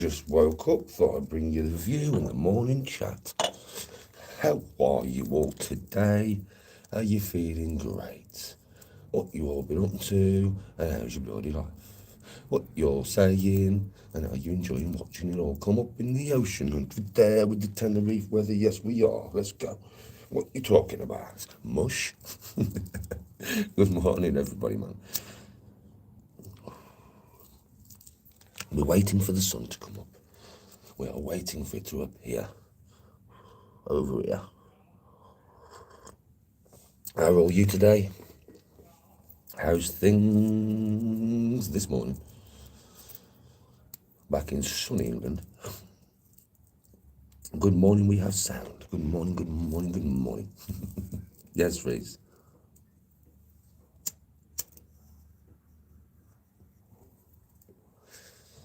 Just woke up, thought I'd bring you the view in the morning chat. How are you all today? Are you feeling great? What you all been up to, and how's your bloody life? What you're saying, and are you enjoying watching it all come up in the ocean? And we're there with the Tenerife weather, yes we are, let's go. What you talking about? Mush? Good morning everybody, man. We're waiting for the sun to come up. We are waiting for it to appear. Over here. How are you today? How's things this morning? Back in sunny England. Good morning, we have sound. Good morning, good morning, good morning. Yes, Reese.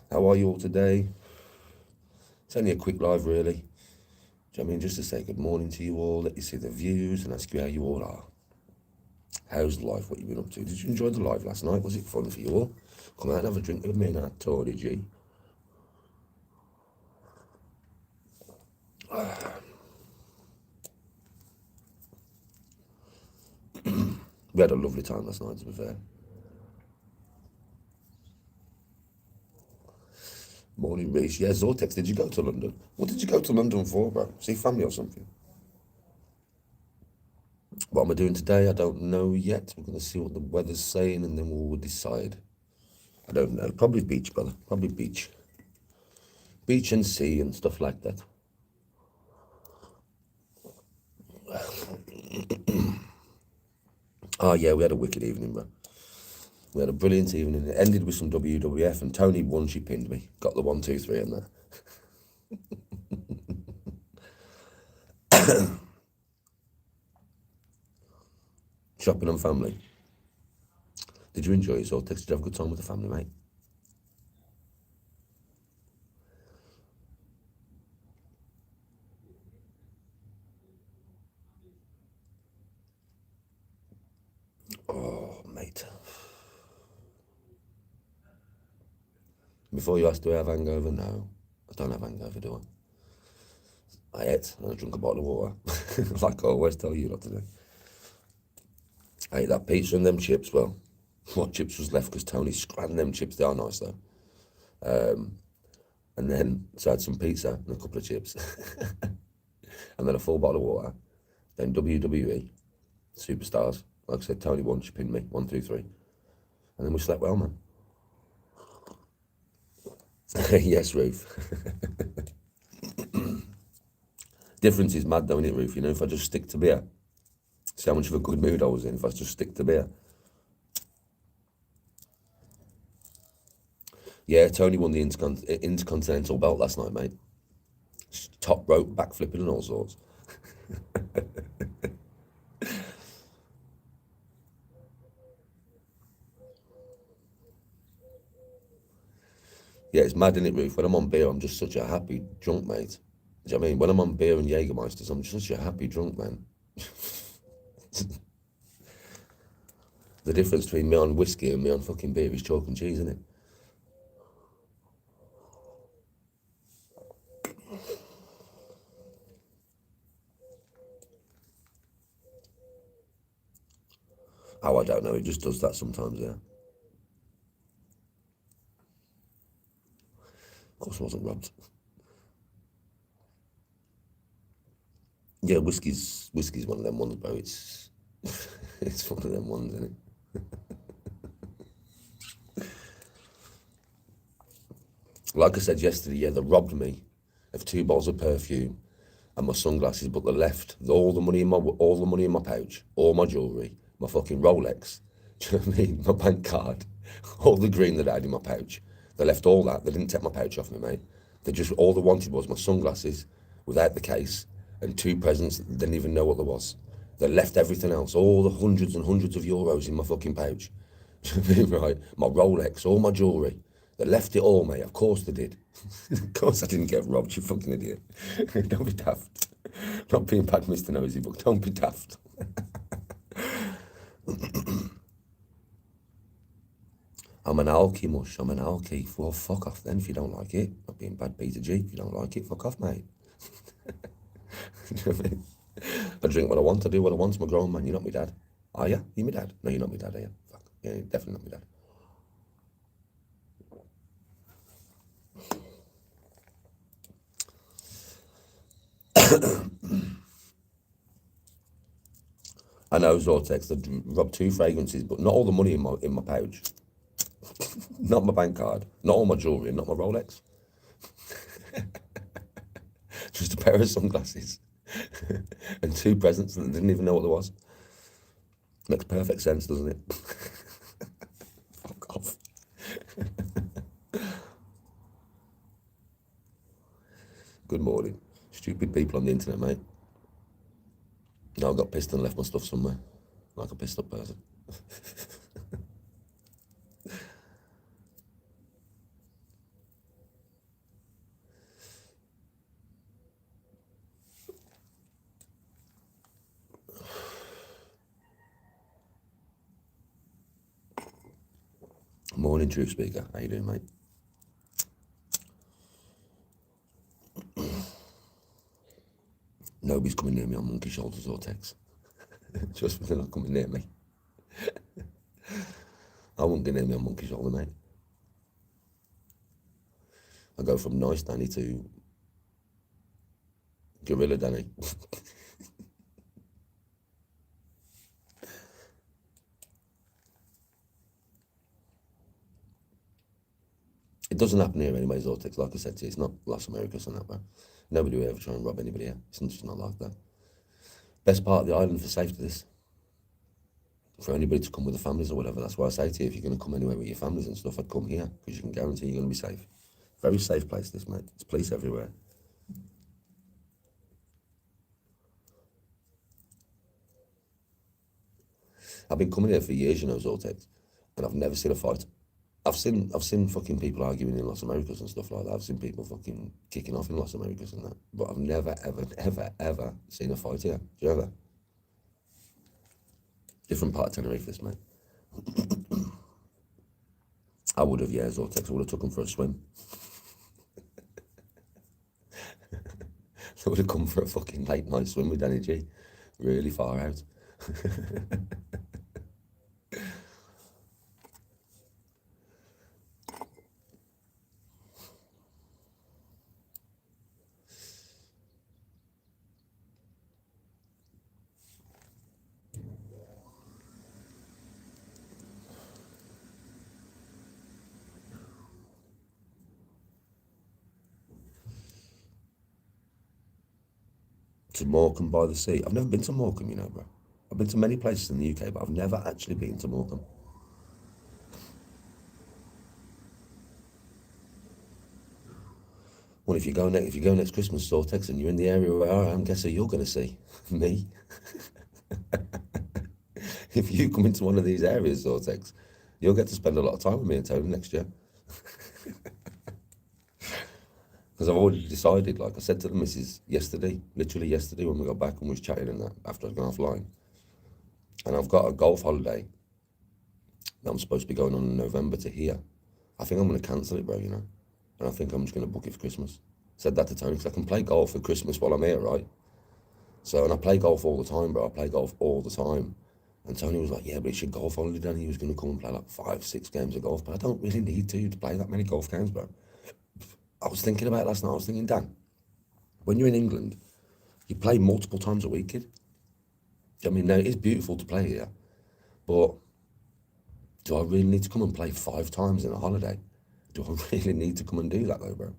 How are you all today? It's only a quick live, really. Do you know what I mean? Just to say good morning to you all, let you see the views and ask you how you all are. How's life? What you been up to? Did you enjoy the live last night? Was it fun for you all? Come out and have a drink with me and I told you. We had a lovely time last night, to be fair. Morning, Reese. Yeah, Zortex, did you go to London? What did you go to London for, bro? See family or something? What am I doing today? I don't know yet. We're going to see what the weather's saying and then we'll decide. I don't know. Probably beach, brother. Probably beach. Beach and sea and stuff like that. Oh, yeah, we had a wicked evening, bro. We had a brilliant evening. It ended with some WWF and Tony won. She pinned me. Got the 1, 2, 3 in there. Shopping and family. Did you enjoy yourself? Did you have a good time with the family, mate? Oh, mate. Before you ask, do I have hangover? No, I don't have hangover, do I? I ate and I drank a bottle of water, like I always tell you not to do. I ate that pizza and them chips. Well, what chips was left because Tony scrammed them chips. They are nice though. And then so I had some pizza and a couple of chips, and then a full bottle of water. Then WWE superstars. Like I said, Tony won. She pinned me 1, 2, 3, and then we slept well, man. Yes, Ruth. Difference is mad though, isn't it, Ruth? You know, if I just stick to beer, see how much of a good mood I was in if I just stick to beer. Yeah, Tony won the Intercontinental belt last night, mate. Top rope, backflipping and all sorts. Yeah, it's mad, isn't it, Ruth? When I'm on beer, I'm just such a happy drunk, mate. Do you know what I mean? When I'm on beer and Jägermeisters, I'm just such a happy drunk, man. The difference between me on whiskey and me on fucking beer is chalk and cheese, isn't it? Oh, I don't know. It just does that sometimes, yeah. Of course I wasn't robbed. Yeah, whiskey's one of them ones, bro. It's it's one of them ones, isn't it? Like I said yesterday, yeah, they robbed me of 2 bottles of perfume and my sunglasses, but they left all the money in my pouch, all my jewellery, my fucking Rolex, do you know what I mean? My bank card, all the green that I had in my pouch. They left all that. They didn't take my pouch off me, mate. They just, all they wanted was my sunglasses without the case and 2 presents that they didn't even know what there was. They left everything else, all the hundreds and hundreds of euros in my fucking pouch. Do you know what I mean, right? My Rolex, all my jewellery. They left it all, mate. Of course they did. Of course I didn't get robbed, you fucking idiot. Don't be daft. Not being bad, Mr. Nosy, but don't be daft. I'm an alky mush. I'm an alky. Well, fuck off then if you don't like it. Not being bad Peter G. If you don't like it, fuck off, mate. Do you know what I mean? I drink what I want. I do what I want. I'm a grown man. You're not my dad. Are you? You're my dad. No, you're not my dad, are you? Fuck. Yeah, you're definitely not my dad. I know Zortex. I robbed 2 fragrances, but not all the money in my pouch. Not my bank card. Not all my jewellery. Not my Rolex. Just a pair of sunglasses. And 2 presents that I didn't even know what there was. Makes perfect sense, doesn't it? Fuck off. Good morning. Stupid people on the internet, mate. No, I got pissed and left my stuff somewhere. Like a pissed up person. Morning, Truth Speaker. How you doing, mate? Nobody's coming near me on monkey shoulders or text. Just because they're not coming near me. I wouldn't get near me on monkey shoulder, mate. I go from nice Danny to gorilla Danny. It doesn't happen here anyway, Zortex. Like I said to you, it's not Las Americas and that, bro. Nobody will ever try and rob anybody here. It's just not like that. Best part of the island for safety, this. For anybody to come with the families or whatever. That's why I say to you, if you're going to come anywhere with your families and stuff, I'd come here, because you can guarantee you're going to be safe. Very safe place, this, mate. There's police everywhere. I've been coming here for years, you know, Zortex, and I've never seen a fight. I've seen fucking people arguing in Las Americas and stuff like that. I've seen people fucking kicking off in Las Americas and that. But I've never, ever seen a fight here. Do you ever? Different part of Tenerife, this, mate. I would have, yeah, Zortex. I would have took them for a swim. I would have come for a fucking late night swim with Danny G. Really far out. To Morecambe by the sea. I've never been to Morecambe, you know, bro. I've been to many places in the UK, but I've never actually been to Morecambe. Well, if you go next Christmas, Zortex, and you're in the area where I am, guess who you're going to see? Me. If you come into one of these areas, Zortex, you'll get to spend a lot of time with me and Tony next year. Because I've already decided, like I said to the missus yesterday, literally yesterday when we got back and we was chatting and that, after I'd gone offline. And I've got a golf holiday that I'm supposed to be going on in November to here. I think I'm going to cancel it, bro, you know. And I think I'm just going to book it for Christmas. Said that to Tony, because I can play golf for Christmas while I'm here, right? So, and I play golf all the time, bro. I play golf all the time. And Tony was like, yeah, but it's your golf holiday, Danny. He was going to come and play like 5, 6 games of golf. But I don't really need to play that many golf games, bro. I was thinking about it last night. I was thinking, Dan, when you're in England, you play multiple times a week, kid. I mean, now it is beautiful to play here, but do I really need to come and play 5 times in a holiday? Do I really need to come and do that, though, bro? Do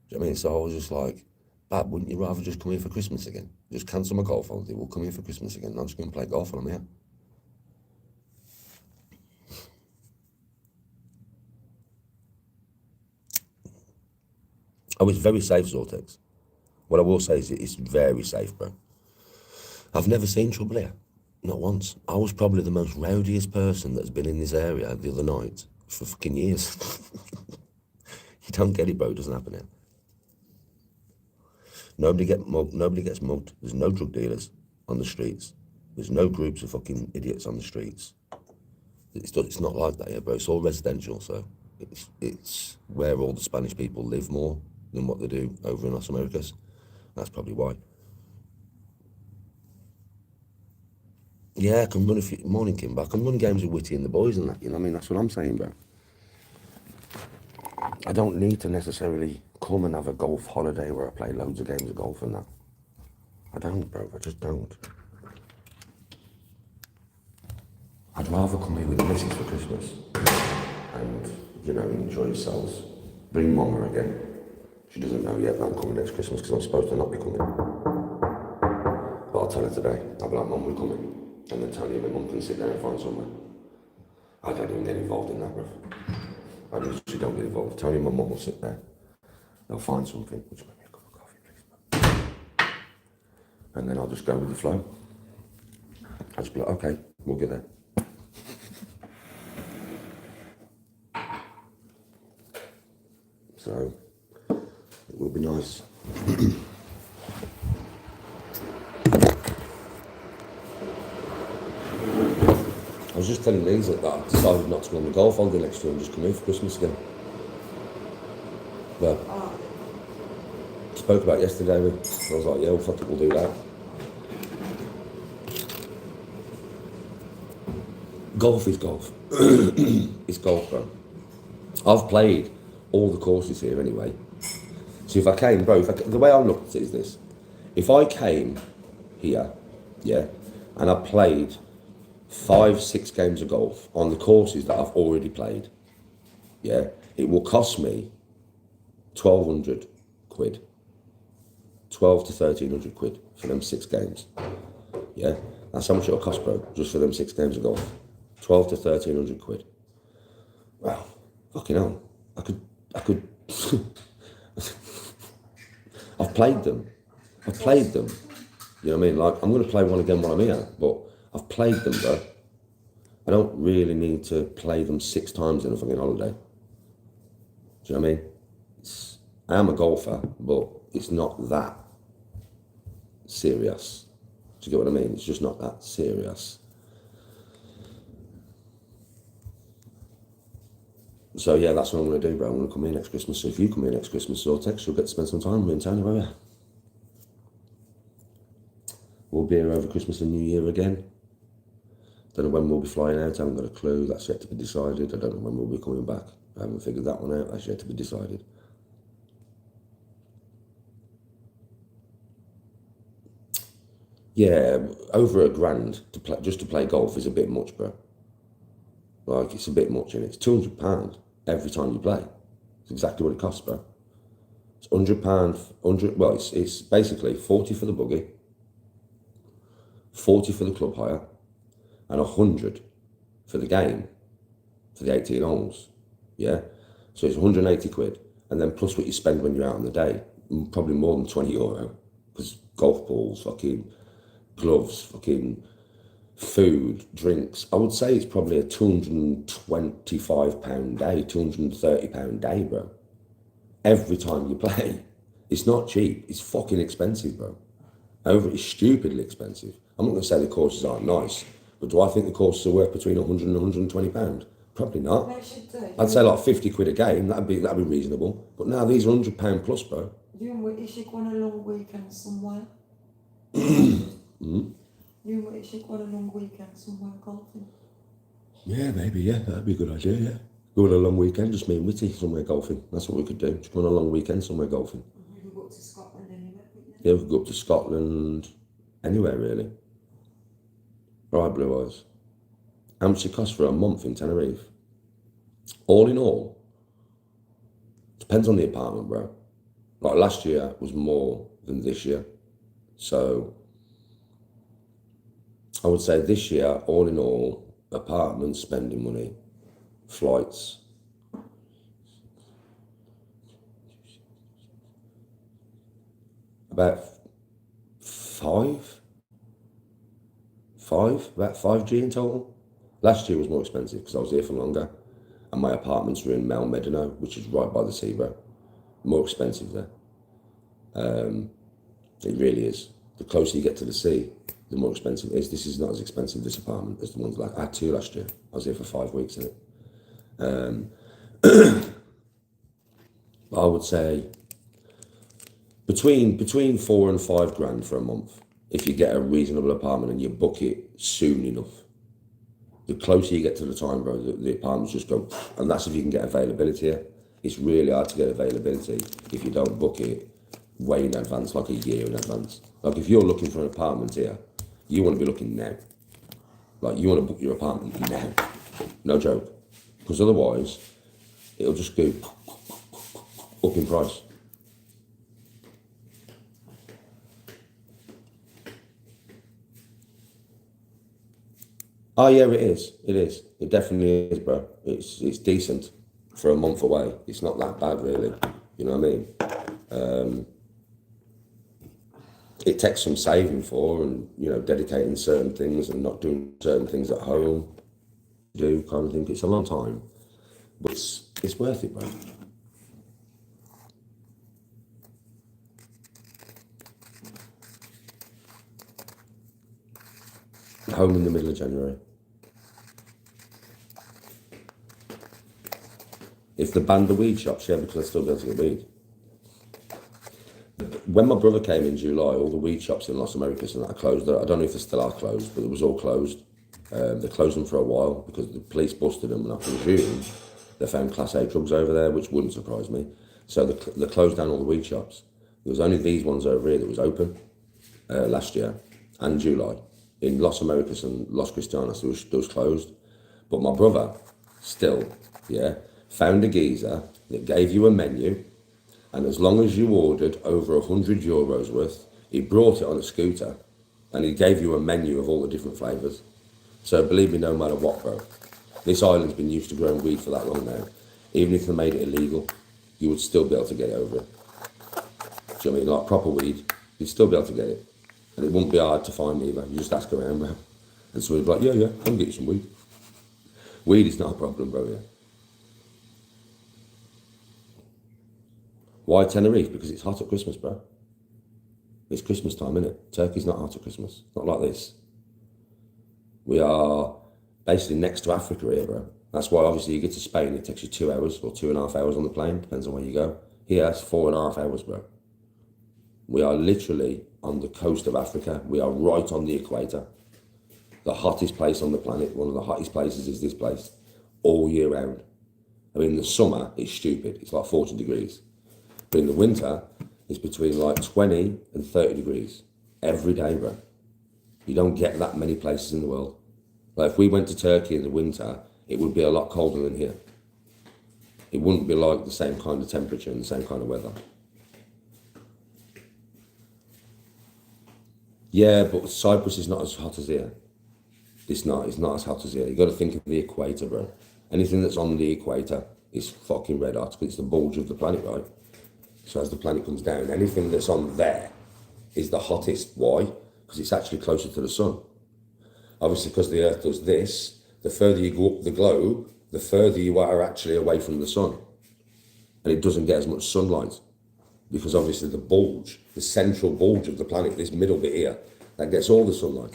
you know what I mean? So I was just like, Bab, wouldn't you rather just come here for Christmas again? Just cancel my golf holiday. We'll come here for Christmas again. And I'm just going to play golf while I'm here. Oh, it's very safe, Zortex. What I will say is it's very safe, bro. I've never seen trouble here. Not once. I was probably the most rowdiest person that's been in this area the other night for fucking years. You don't get it, bro. It doesn't happen here. Nobody gets mugged. There's no drug dealers on the streets. There's no groups of fucking idiots on the streets. It's not like that here, bro. It's all residential, so it's where all the Spanish people live more than what they do over in Las Americas. That's probably why. Yeah, I can run a few, morning, Kimber. I can run games with Witty and the boys and that, you know what I mean? That's what I'm saying, bro. I don't need to necessarily come and have a golf holiday where I play loads of games of golf and that. I don't, bro. I just don't. I'd rather come here with the missus for Christmas and, you know, enjoy yourselves. Bring Mama again. She doesn't know yet that I'm coming next Christmas because I'm supposed to not be coming. But I'll tell her today. I'll be like, Mum, we're coming. And then Tony and my mum can sit there and find somewhere. I don't even get involved in that, bro. I literally don't get involved. Tony and my mum will sit there. They'll find something. Would you make me a cup of coffee, please? And then I'll just go with the flow. I'll just be like, okay, we'll get there. So, it will be nice. I was just telling Lisa that I've decided not to go on the golf holiday next year and just come here for Christmas again. But spoke about yesterday, I was like, yeah, well, fuck it, we'll do that. Golf is golf. It's golf, bro. I've played all the courses here anyway. So if I came, bro, the way I look at it is this. If I came here, yeah, and I played 5-6 games of golf on the courses that I've already played, yeah, it will cost me 1,200 quid. 12 to 1,300 quid for them 6 games. Yeah, that's how much it'll cost, bro, just for them 6 games of golf. 12 to 1,300 quid. Wow, fucking hell. I could. I've played them. You know what I mean? Like, I'm going to play one again while I'm here, but I've played them, bro. I don't really need to play them 6 times in a fucking holiday. Do you know what I mean? I am a golfer, but it's not that serious. Do you get what I mean? It's just not that serious. So yeah, that's what I'm going to do, bro. I'm going to come here next Christmas. So if you come here next Christmas, I'll text you. You'll get to spend some time with me in Tony, won't you? We'll be here over Christmas and New Year again. Don't know when we'll be flying out. I haven't got a clue. That's yet to be decided. I don't know when we'll be coming back. I haven't figured that one out. That's yet to be decided. Yeah, over $1,000 to play, just to play golf is a bit much, bro. Like, it's a bit much, and it's £200 every time you play. It's exactly what it costs, bro. It's £100, well, it's basically 40 for the buggy, 40 for the club hire, and 100 for the game, for the 18 holes, yeah? So it's 180 quid, and then plus what you spend when you're out on the day, probably more than €20, because golf balls, fucking gloves, fucking food, drinks. I would say it's probably a £225 day, £230 day, bro. Every time you play. It's not cheap. It's fucking expensive, bro. It's stupidly expensive. I'm not going to say the courses aren't nice, but do I think the courses are worth between £100 and £120? Probably not. I'd say like 50 quid a game. That'd be reasonable. But now these are £100 plus, bro. You and Whitty should go on a long weekend somewhere. You and Whitty should go on a long weekend somewhere golfing. Yeah, maybe, yeah. That'd be a good idea, yeah. Go on a long weekend, just me and Whitty somewhere golfing. That's what we could do. Just go on a long weekend somewhere golfing. We could go up to Scotland anyway. Yeah, we could go up to Scotland, anywhere really. All right, Blue Eyes. How much it cost for a month in Tenerife? All in all, depends on the apartment, bro. Like last year was more than this year. So I would say this year, all in all, apartments, spending money, flights. About about 5G in total. Last year was more expensive because I was here for longer, and my apartments were in Mel Medino, which is right by the sea, bro. More expensive there. It really is. The closer you get to the sea, the more expensive it is. This is not as expensive, this apartment, as the ones like I had 2 last year. I was here for 5 weeks in it. I would say between 4 and 5 grand for a month if you get a reasonable apartment and you book it soon enough. The closer you get to the time, bro, the apartments just go, and that's if you can get availability here. It's really hard to get availability if you don't book it way in advance, like a year in advance. Like if you're looking for an apartment here, you want to be looking now. Like you want to book your apartment now. No joke. Because otherwise, it'll just go up in price. Oh yeah, it is. It is. It definitely is, bro. It's decent for a month away. It's not that bad, really. You know what I mean? It takes some saving for, and dedicating certain things and not doing certain things at home. Do kind of thing. It's a long time, but it's worth it, bro. Home in the middle of January. If they banned the weed shops, yeah, because I'd still be able to get weed. When my brother came in July, all the weed shops in Los Americas and that are closed. I don't know if they still are closed, but it was all closed. They closed them for a while because the police busted them, and I presume they found Class A drugs over there, which wouldn't surprise me. So they closed down all the weed shops. There was only these ones over here that was open last year and July. In Los Americas and Los Cristianos, there was closed. But my brother still, found a geezer that gave you a menu, and as long as you ordered over €100 worth, he brought it on a scooter, and he gave you a menu of all the different flavours. So believe me, no matter what, bro, this island's been used to growing weed for that long now. Even if they made it illegal, you would still be able to get it over it. Do you know what I mean? Like proper weed, you'd still be able to get it. And it wouldn't be hard to find either. You just ask around, bro. And so he'd be like, yeah, I can get you some weed. Weed is not a problem, bro, yeah. Why Tenerife? Because it's hot at Christmas, bro. It's Christmas time, isn't it? Turkey's not hot at Christmas. It's not like this. We are basically next to Africa here, bro. That's why obviously you get to Spain, it takes you 2 hours or 2.5 hours on the plane, depends on where you go. Here, it's 4.5 hours, bro. We are literally on the coast of Africa. We are right on the equator. The hottest place on the planet, one of the hottest places is this place, all year round. I mean, in the summer, it's stupid. It's like 40 degrees. But in the winter, it's between like 20 and 30 degrees every day, bro. You don't get that many places in the world. Like if we went to Turkey in the winter, it would be a lot colder than here. It wouldn't be like the same kind of temperature and the same kind of weather. Yeah, but Cyprus is not as hot as here. It's not as hot as here. You got to think of the equator, bro. Anything that's on the equator is fucking red hot. It's the bulge of the planet, right? So as the planet comes down, anything that's on there is the hottest. Why? Because it's actually closer to the sun. Obviously, because the Earth does this, the further you go up the globe, the further you are actually away from the sun. And it doesn't get as much sunlight. Because obviously the bulge, the central bulge of the planet, this middle bit here, that gets all the sunlight.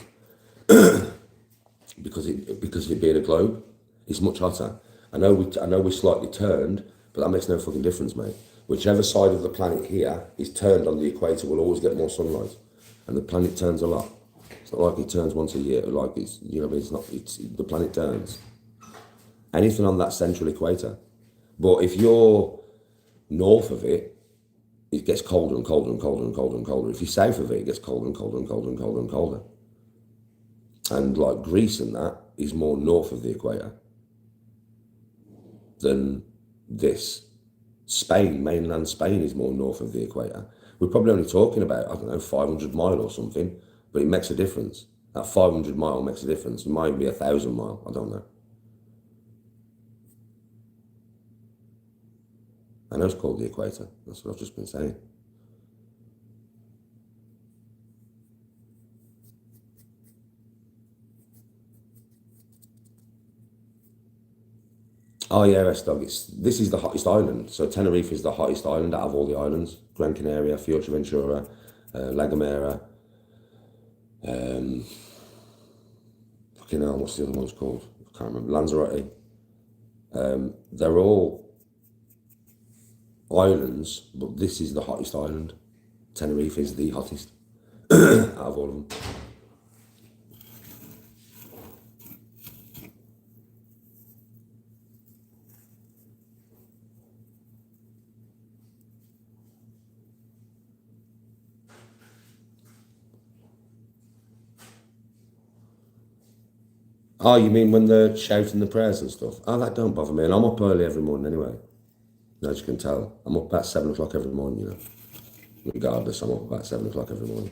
because it being a globe, it's much hotter. I know we're slightly turned, but that makes no fucking difference, mate. Whichever side of the planet here is turned on the equator will always get more sunlight. And the planet turns a lot. It's not like it turns once a year, like it's, the planet turns. Anything on that central equator. But if you're north of it, it gets colder and colder and colder and colder and colder. If you're south of it, it gets colder and colder and colder and colder and colder. And like Greece and that is more north of the equator than this. Spain, mainland Spain is more north of the equator. We're probably only talking about, 500 mile or something, but it makes a difference. That 500 mile makes a difference. It might be 1,000 mile, I don't know. I know it's called the equator. That's what I've just been saying. Oh yeah, S-Dog. This is the hottest island. So Tenerife is the hottest island out of all the islands. Gran Canaria, Fuerteventura, La Gomera. Fucking hell, what's the other one's called? I can't remember. Lanzarote. They're all islands, but this is the hottest island. Tenerife is the hottest out of all of them. Oh, you mean when they're shouting the prayers and stuff? Oh, that don't bother me. And I'm up early every morning anyway. As you can tell, I'm up about 7 o'clock every morning, you know. Regardless, I'm up about 7 o'clock every morning.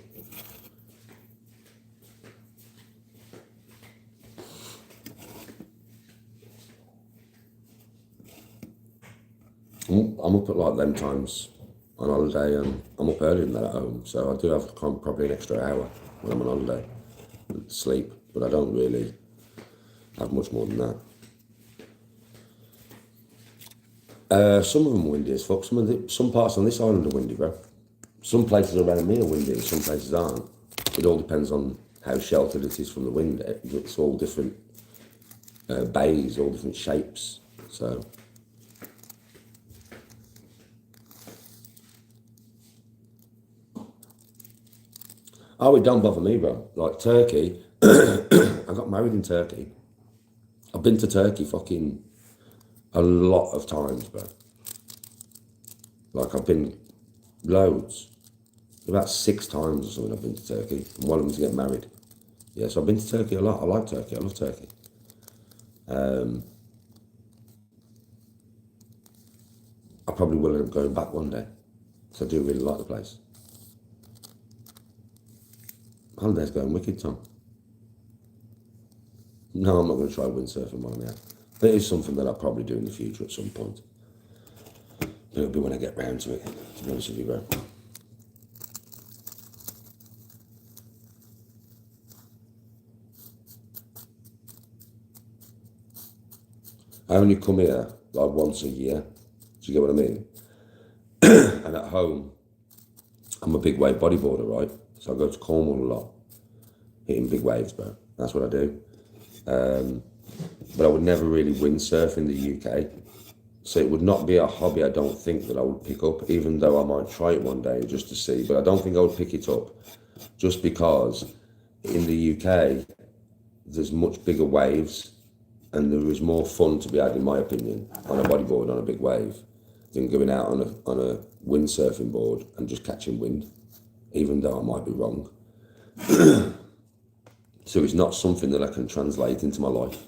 I'm up at like them times on holiday, and I'm up earlier than that at home, so I do have probably an extra hour when I'm on holiday sleep, but I don't really have much more than that. Some of them are windy as fuck. Some parts on this island are windy, bro. Some places around me are windy and some places aren't. It all depends on how sheltered it is from the wind. It's all different bays, all different shapes. So oh, it don't bother me, bro. Like Turkey, I got married in Turkey. I've been to Turkey fucking a lot of times, bro. Like I've been loads. About 6 times or something I've been to Turkey. And one of them to get married. Yeah, so I've been to Turkey a lot. I like Turkey. I love Turkey. I probably will end up going back one day. Because I do really like the place. Holiday's going wicked, Tom. No, I'm not going to try windsurfing while I'm out. But it is something that I'll probably do in the future at some point. But it'll be when I get round to it, to be honest with you, bro. I only come here like once a year. Do you get what I mean? And at home, I'm a big wave bodyboarder, right? So I go to Cornwall a lot, hitting big waves, bro. That's what I do. But I would never really windsurf in the UK. So it would not be a hobby, I don't think, that I would pick up, even though I might try it one day just to see. But I don't think I would pick it up just because in the UK, there's much bigger waves and there is more fun to be had, in my opinion, on a bodyboard on a big wave than going out on a windsurfing board and just catching wind, even though I might be wrong. So it's not something that I can translate into my life.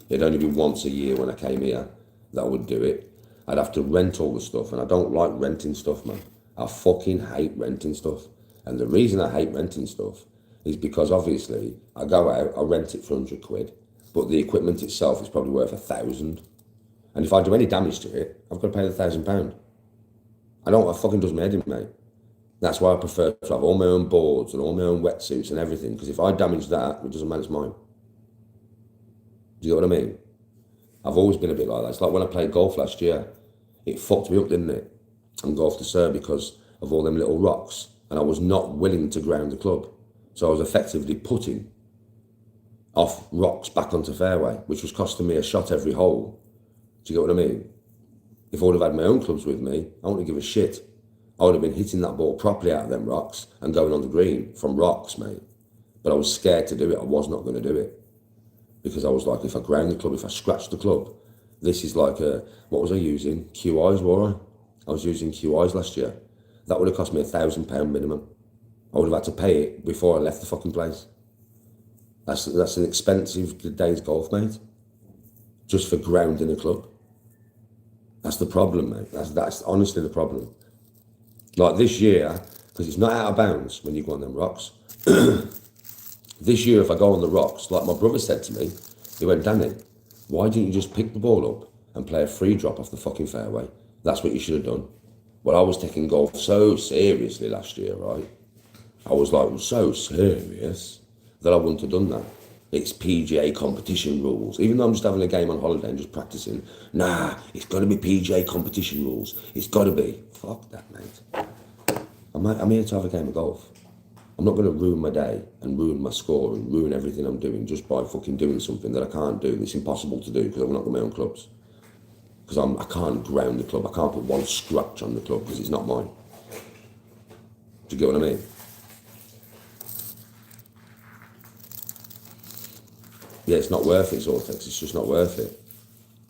It'd only be once a year when I came here that I would do it. I'd have to rent all the stuff, and I don't like renting stuff, man. I fucking hate renting stuff. And the reason I hate renting stuff is because obviously I go out, I rent it for 100 quid, but the equipment itself is probably worth 1,000. And if I do any damage to it, I've got to pay the £1,000. It fucking does my head in, mate. That's why I prefer to have all my own boards and all my own wetsuits and everything, because if I damage that, it doesn't matter, it's mine. Do you get what I mean? I've always been a bit like that. It's like when I played golf last year, it fucked me up, didn't it? On Golf to Sir because of all them little rocks, and I was not willing to ground the club. So I was effectively putting off rocks back onto fairway, which was costing me a shot every hole. Do you get what I mean? If I would have had my own clubs with me, I wouldn't give a shit. I would have been hitting that ball properly out of them rocks and going on the green from rocks, mate. But I was scared to do it. I was not going to do it. Because I was like, if I ground the club, if I scratch the club, this is like what was I using? QIs, were I? I was using QIs last year. That would have cost me £1,000 minimum. I would have had to pay it before I left the fucking place. That's an expensive day's golf, mate. Just for grounding a club. That's the problem, mate. That's honestly the problem. Like this year, because it's not out of bounds when you go on them rocks. This year, if I go on the rocks, like my brother said to me, he went, Danny, why didn't you just pick the ball up and play a free drop off the fucking fairway? That's what you should have done. Well, I was taking golf so seriously last year, right? I was like, so serious that I wouldn't have done that. It's PGA competition rules. Even though I'm just having a game on holiday and just practicing, nah, it's got to be PGA competition rules. It's got to be. Fuck that, mate. I'm here to have a game of golf. I'm not going to ruin my day and ruin my score and ruin everything I'm doing just by fucking doing something that I can't do and it's impossible to do because I've not got my own clubs. Because I can't ground the club. I can't put one scratch on the club because it's not mine. Do you get what I mean? Yeah, it's not worth it, Zortex. It's just not worth it.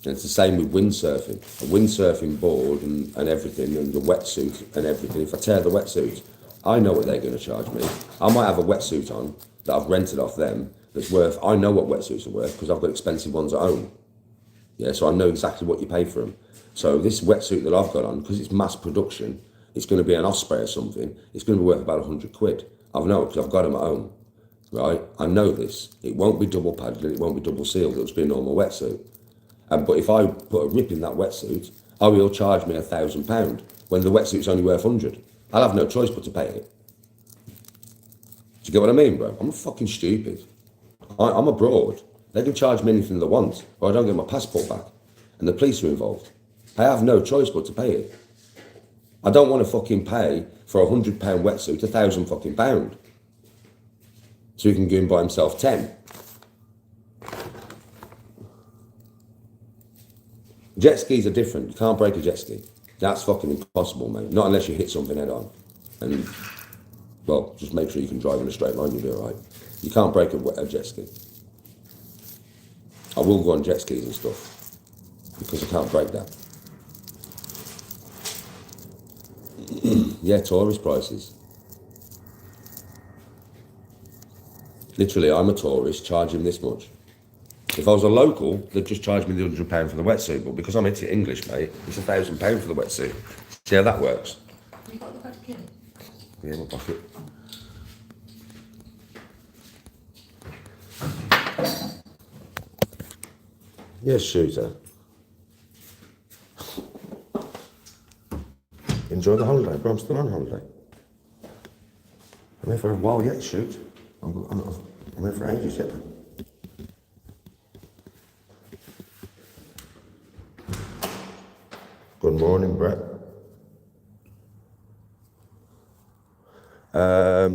And it's the same with windsurfing. A windsurfing board and everything, and the wetsuit and everything. If I tear the wetsuit, I know what they're going to charge me. I might have a wetsuit on that I've rented off them that's worth, I know what wetsuits are worth because I've got expensive ones at home. Yeah, so I know exactly what you pay for them. So this wetsuit that I've got on, because it's mass production, it's going to be an Osprey or something, it's going to be worth about 100 quid. I know because I've got them at home, right? I know this. It won't be double padded, it won't be double sealed, it'll just be a normal wetsuit. But if I put a rip in that wetsuit, oh, he'll charge me £1,000 when the wetsuit's only worth 100. I'll have no choice but to pay it. Do you get what I mean, bro? I'm fucking stupid. I'm abroad. They can charge me anything they want, or I don't get my passport back. And the police are involved. I have no choice but to pay it. I don't want to fucking pay for £100 wetsuit £1,000 fucking pound. So he can go and buy himself 10. Jet skis are different. You can't break a jet ski. That's fucking impossible, mate. Not unless you hit something head on. And, well, just make sure you can drive in a straight line, you'll be all right. You can't break a jet ski. I will go on jet skis and stuff because I can't break that. Yeah, tourist prices. Literally, I'm a tourist charging this much. If I was a local, they'd just charge me the £100 for the wetsuit, but because I'm English, mate, it's £1,000 for the wetsuit. See how that works? You got the back in? Yeah, my pocket. Yes, shooter. Enjoy the holiday, bro. I'm still on holiday. I'm here for a while yet, shoot. I'm here for ages yet. Good morning, Brett.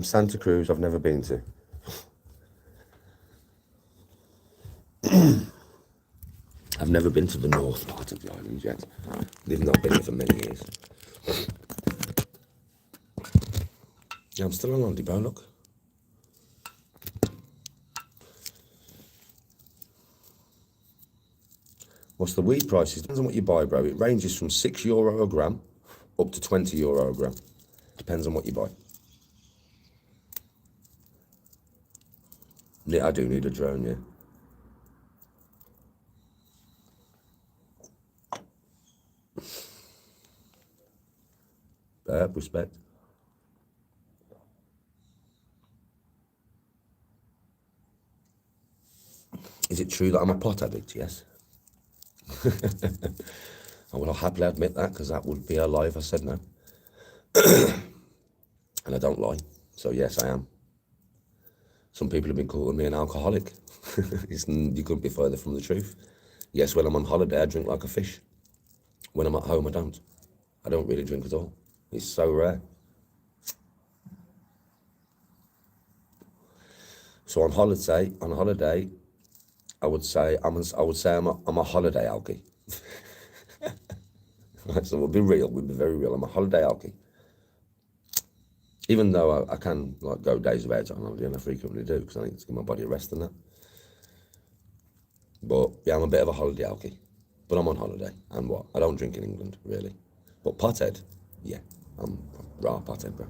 Santa Cruz, I've never been to. I've never been to the north part of the island yet. Even though I've been here for many years. Yeah, I'm still on holiday, bro, look. What's the weed prices? Depends on what you buy, bro. It ranges from €6 a gram up to €20 a gram. Depends on what you buy. Yeah, I do need a drone, yeah. Respect. Is it true that I'm a pot addict? Yes. I will happily admit that because that would be a lie if I said no. And I don't lie. So yes, I am. Some people have been calling me an alcoholic. You couldn't be further from the truth. Yes, when I'm on holiday, I drink like a fish. When I'm at home, I don't. I don't really drink at all. It's so rare. So on holiday, I would say I'm a holiday alkie. Right, so we'll be very real. I'm a holiday alkie. Even though I can like go days without it on holiday, and I frequently do because I need to give my body a rest and that. But yeah, I'm a bit of a holiday alkie. But I'm on holiday, and what? I don't drink in England really. But pothead, yeah, I'm raw pothead, bro.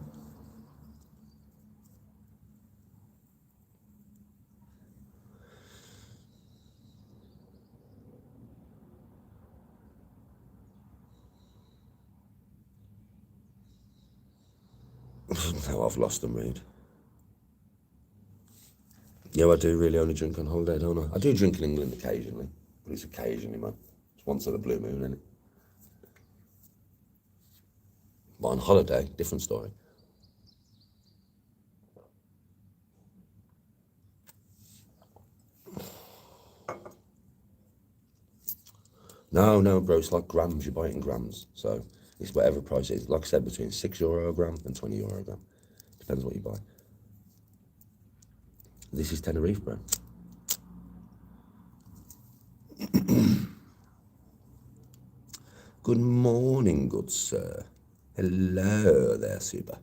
Now I've lost the mood. Yeah, I do really only drink on holiday, don't I? I do drink in England occasionally, but it's occasionally, man. It's once in a blue moon, isn't it? But on holiday, different story. No, bro, it's like grams. You buy it in grams. So it's whatever price it is. Like I said, between €6 a gram and €20 a gram. Depends what you buy. This is Tenerife, bro. Good morning, good sir. Hello there, super.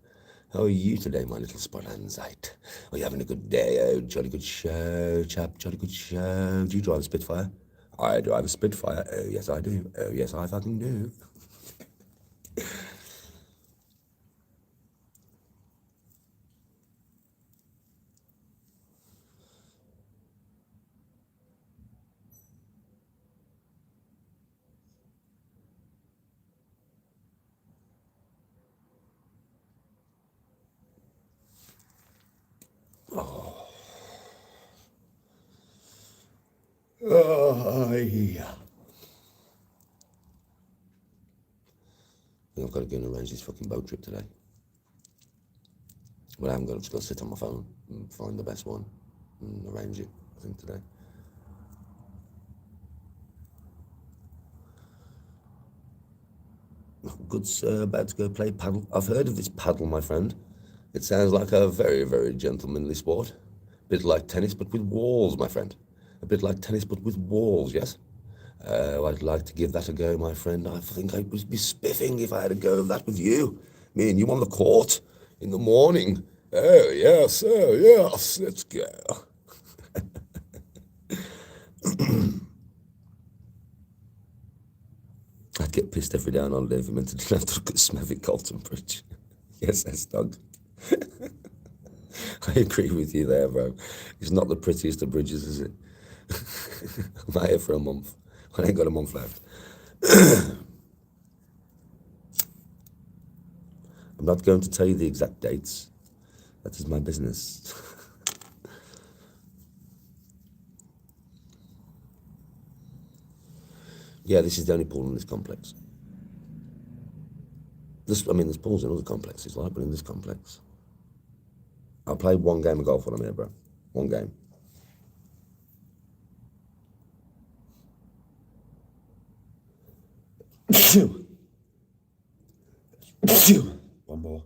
How are you today, my little Spolanzite? Are you having a good day? Oh, jolly good show, chap, jolly good show. Do you drive a Spitfire? I drive a Spitfire. Oh, yes, I do. Oh, yes, I fucking do. Oh, yeah. I think I've got to go and arrange this fucking boat trip today. Well, I haven't got to just go sit on my phone and find the best one and arrange it, I think, today. Good sir, about to go play paddle. I've heard of this paddle, my friend. It sounds like a very, very gentlemanly sport. A bit like tennis, but with walls, my friend. A bit like tennis, but with walls, yes? I'd like to give that a go, my friend. I think I would be spiffing if I had a go of that with you. Me and you on the court in the morning. Oh, yes, let's go. I'd get pissed every day on holiday if I meant to have to look at Smethwick Colton Bridge. Yes, that's Doug. I agree with you there, bro. It's not the prettiest of bridges, is it? I'm out here for a month. I ain't got a month left. I'm not going to tell you the exact dates. That is my business. Yeah, this is the only pool in this complex. There's pools in other complexes, like, but in this complex. I played one game of golf when I'm here, bro. One game. One more.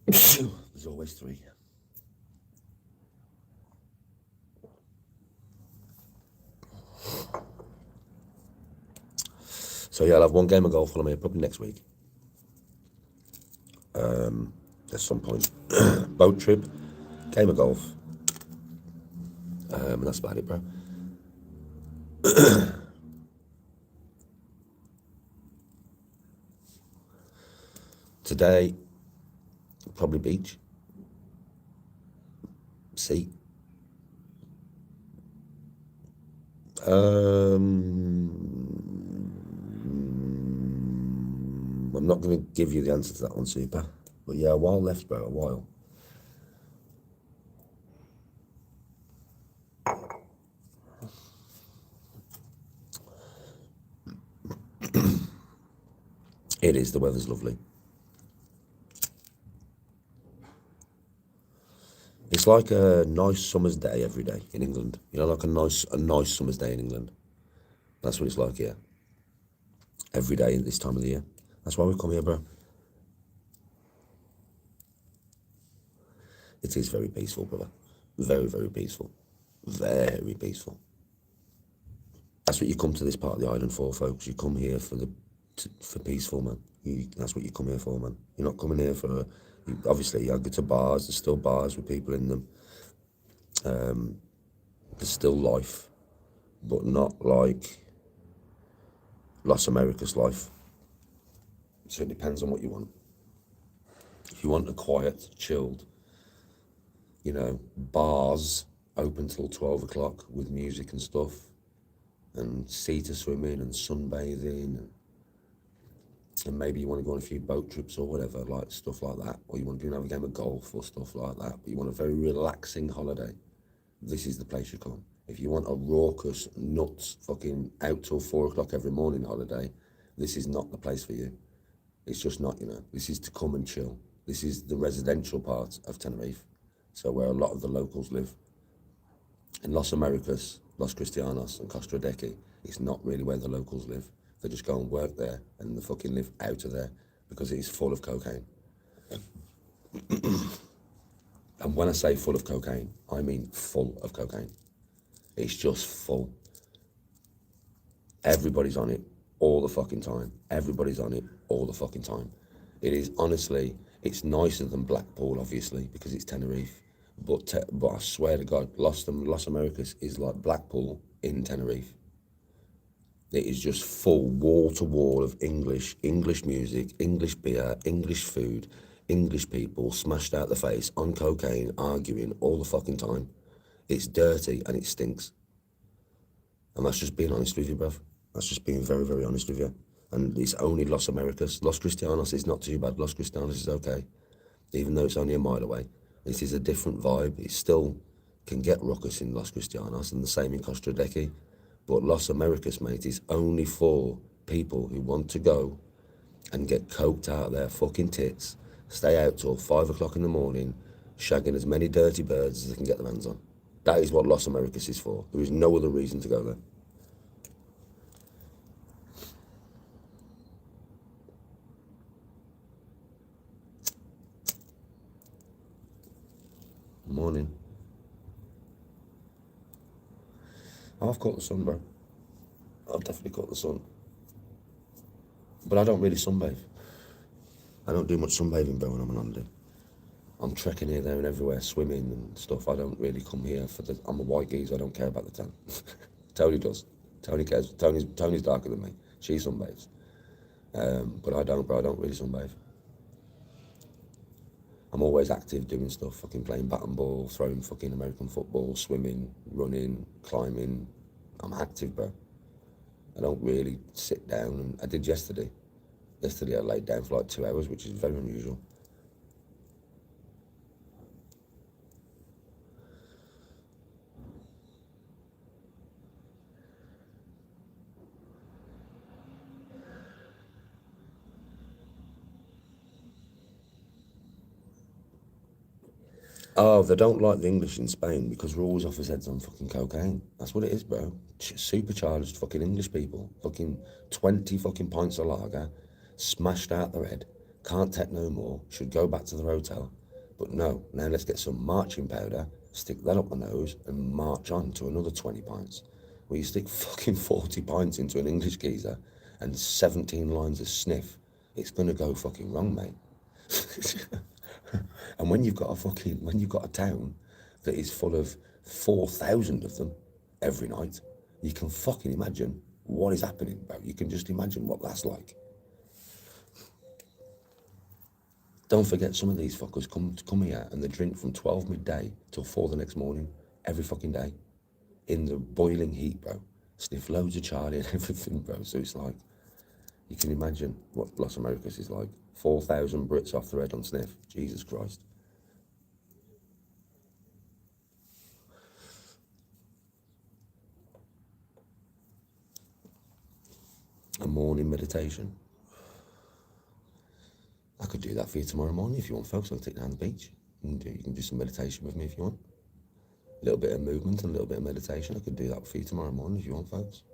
There's always three. So yeah, I'll have one game of golf when I'm here, probably next week. At some point. Boat trip, game of golf. And that's about it, bro. Today, probably beach. Sea. I'm not going to give you the answer to that one, super. But yeah, a while left, bro, a while. It is, the weather's lovely. It's like a nice summer's day every day in England. You know, like a nice summer's day in England. That's what it's like here. Every day at this time of the year. That's why we come here, bro. It is very peaceful, brother. Very, very peaceful. Very peaceful. That's what you come to this part of the island for, folks. You come here for peaceful, man. That's what you come here for, man. You're not coming here for... obviously, I go to bars. There's still bars with people in them. There's still life, but not like Las Americas life. So it depends on what you want. If you want a quiet, chilled, you know, bars open till 12 o'clock with music and stuff, and sea to swim in and sunbathing, and maybe you want to go on a few boat trips or whatever, like stuff like that, or you want to do another game of golf or stuff like that, but you want a very relaxing holiday, this is the place you come. If you want a raucous, nuts, fucking out till 4 o'clock every morning holiday, this is not the place for you. It's just not, you know. This is to come and chill. This is the residential part of Tenerife, so where a lot of the locals live. In Los Americas, Los Cristianos and Costa Rica, it's not really where the locals live. They just go and work there and they fucking live out of there because it is full of cocaine. And when I say full of cocaine, I mean full of cocaine. It's just full. Everybody's on it all the fucking time. Everybody's on it all the fucking time. It is honestly, it's nicer than Blackpool, obviously, because it's Tenerife. But I swear to God, Los Americas is like Blackpool in Tenerife. It is just full wall to wall of English music, English beer, English food, English people smashed out the face on cocaine, arguing all the fucking time. It's dirty and it stinks. And that's just being honest with you, bruv. That's just being very, very honest with you. And it's only Los Americas. Los Cristianos is not too bad. Los Cristianos is okay, even though it's only a mile away. This is a different vibe. It still can get ruckus in Los Cristianos and the same in Costa Deque. But Los Americas, mate, is only for people who want to go and get coked out of their fucking tits, stay out till 5 o'clock in the morning, shagging as many dirty birds as they can get their hands on. That is what Los Americas is for. There is no other reason to go there. Morning. I've caught the sun, bro. I've definitely caught the sun. But I don't really sunbathe. I don't do much sunbathing, bro, when I'm on holiday. I'm trekking here, there and everywhere, swimming and stuff. I don't really come here for the... I'm a white geezer, I don't care about the tan. Tony does. Tony cares. Tony's darker than me. She sunbathes. But I don't, bro. I don't really sunbathe. I'm always active doing stuff, fucking playing bat and ball, throwing fucking American football, swimming, running, climbing. I'm active, bro. I don't really sit down, and I did yesterday. Yesterday I laid down for like 2 hours, which is very unusual. Oh, they don't like the English in Spain because we're always off his heads on fucking cocaine. That's what it is, bro. Supercharged fucking English people. Fucking 20 fucking pints of lager, smashed out their head, can't take no more, should go back to their hotel. But no, now let's get some marching powder, stick that up the nose and march on to another 20 pints. Where you stick fucking 40 pints into an English geezer and 17 lines of sniff, it's gonna go fucking wrong, mate. And when you've got a town that is full of 4,000 of them every night, you can fucking imagine what is happening, bro. You can just imagine what that's like. Don't forget, some of these fuckers come here and they drink from 12 midday till 4 the next morning, every fucking day, in the boiling heat, bro. Sniff loads of Charlie and everything, bro. So it's like, you can imagine what Los Americas is like. 4,000 Brits off the head on sniff. Jesus Christ. A morning meditation. I could do that for you tomorrow morning if you want, folks. I'll take you down the beach. You can do some meditation with me if you want. A little bit of movement and a little bit of meditation. I could do that for you tomorrow morning if you want, folks.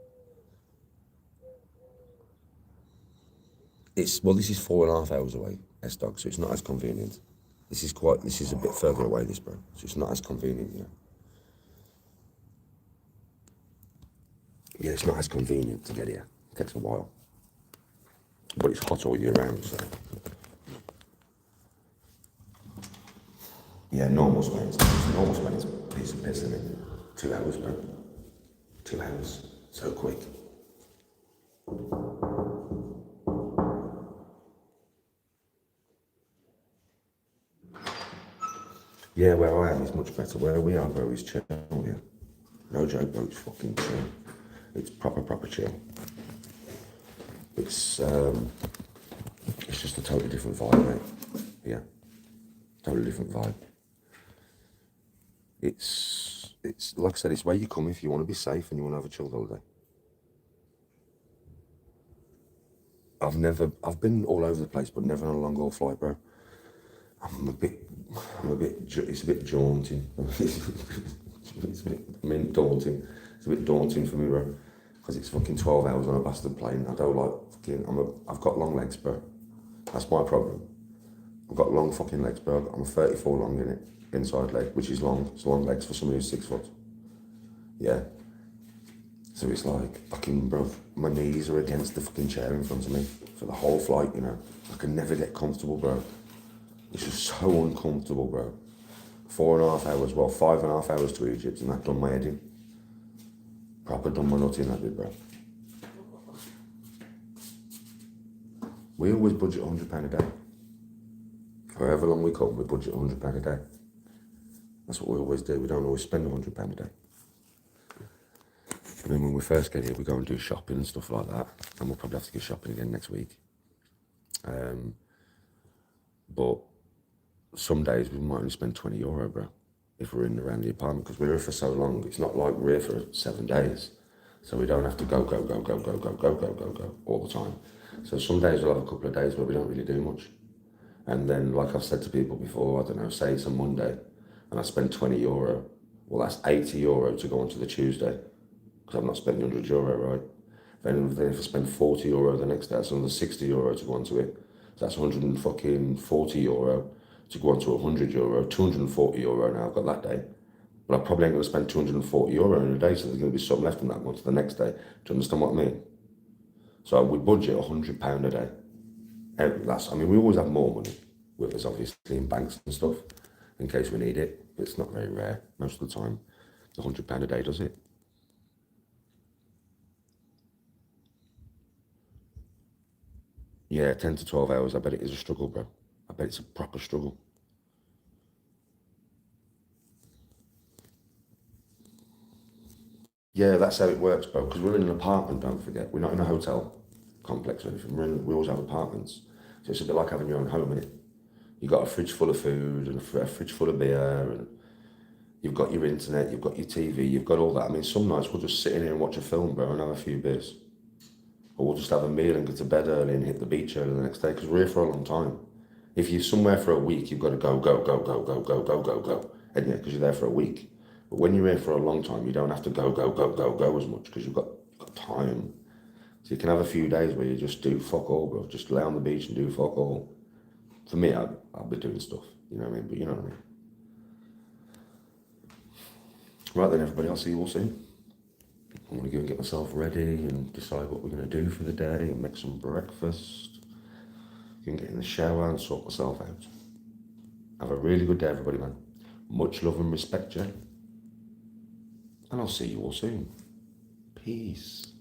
This is 4.5 hours away, S-Dog, so it's not as convenient. This is a bit further away, this, bro. So it's not as convenient, you know. Yeah, it's not as convenient to get here. It takes a while. But it's hot all year round, so. Yeah, normal Spain's a piece of piss, isn't it? 2 hours, bro. 2 hours. So quick. Yeah, where I am is much better. Where we are, bro, is chill, yeah. No joke, bro, it's fucking chill. It's proper chill. It's just a totally different vibe, mate. Yeah, totally different vibe. It's like I said, it's where you come if you want to be safe and you want to have a chilled holiday. I've been all over the place, but never on a long haul flight, bro. It's a bit daunting. Daunting. It's a bit daunting for me, bro, because it's fucking 12 hours on a bastard plane. I don't like fucking, I've got long legs, bro. That's my problem. got long fucking legs, bro. I'm 34 long in it, inside leg, which is long. It's long legs for someone who's 6 foot. Yeah. So it's like, fucking, bro, my knees are against the fucking chair in front of me for the whole flight, you know. I can never get comfortable, bro. It's just so uncomfortable, bro. 4.5 hours, well, 5.5 hours to Egypt, and that done my head in. Proper done my nut in, that did, bro. We always budget £100 a day. However long we come, we budget £100 a day. That's what we always do. We don't always spend £100 a day. And then when we first get here, we go and do shopping and stuff like that. And we'll probably have to go shopping again next week. But some days we might only spend €20, bro, if we're in and around the apartment, because we're here for so long. It's not like we're here for 7 days. So we don't have to go all the time. So some days we'll have a couple of days where we don't really do much. And then, like I've said to people before, I don't know, say it's a Monday and I spend €20, well, that's €80 to go on to the Tuesday, because I'm not spending €100, right? Then if I spend €40 the next day, that's another €60 to go onto it. So that's €140 to go on to €100, €240 now I've got that day. But I probably ain't going to spend €240 in a day, so there's going to be some left in that one to the next day. Do you understand what I mean? So we budget £100 a day. I mean, we always have more money with us, obviously, in banks and stuff, in case we need it. But it's not very rare. Most of the time, the £100 a day does it. Yeah, 10 to 12 hours, I bet it is a struggle, bro. I bet it's a proper struggle. Yeah, that's how it works, bro, because we're in an apartment, don't forget. We're not in a hotel complex or anything. We always have apartments. So it's a bit like having your own home, innit? You've got a fridge full of food and a fridge full of beer, and you've got your internet, you've got your TV, you've got all that. I mean, some nights we'll just sit in here and watch a film, bro, and have a few beers. Or we'll just have a meal and go to bed early and hit the beach early the next day, because we're here for a long time. If you're somewhere for a week, you've got to go, and yeah, because you're there for a week. But when you're here for a long time, you don't have to go as much, because you've got time. So you can have a few days where you just do fuck all, bro. Just lay on the beach and do fuck all. For me, I'll be doing stuff, you know what I mean? But you know what I mean. Right then, everybody, I'll see you all soon. I'm going to go and get myself ready and decide what we're going to do for the day and make some breakfast. Can get in the shower and sort myself out. Have a really good day, everybody, man. Much love and respect, Jay. And I'll see you all soon. Peace.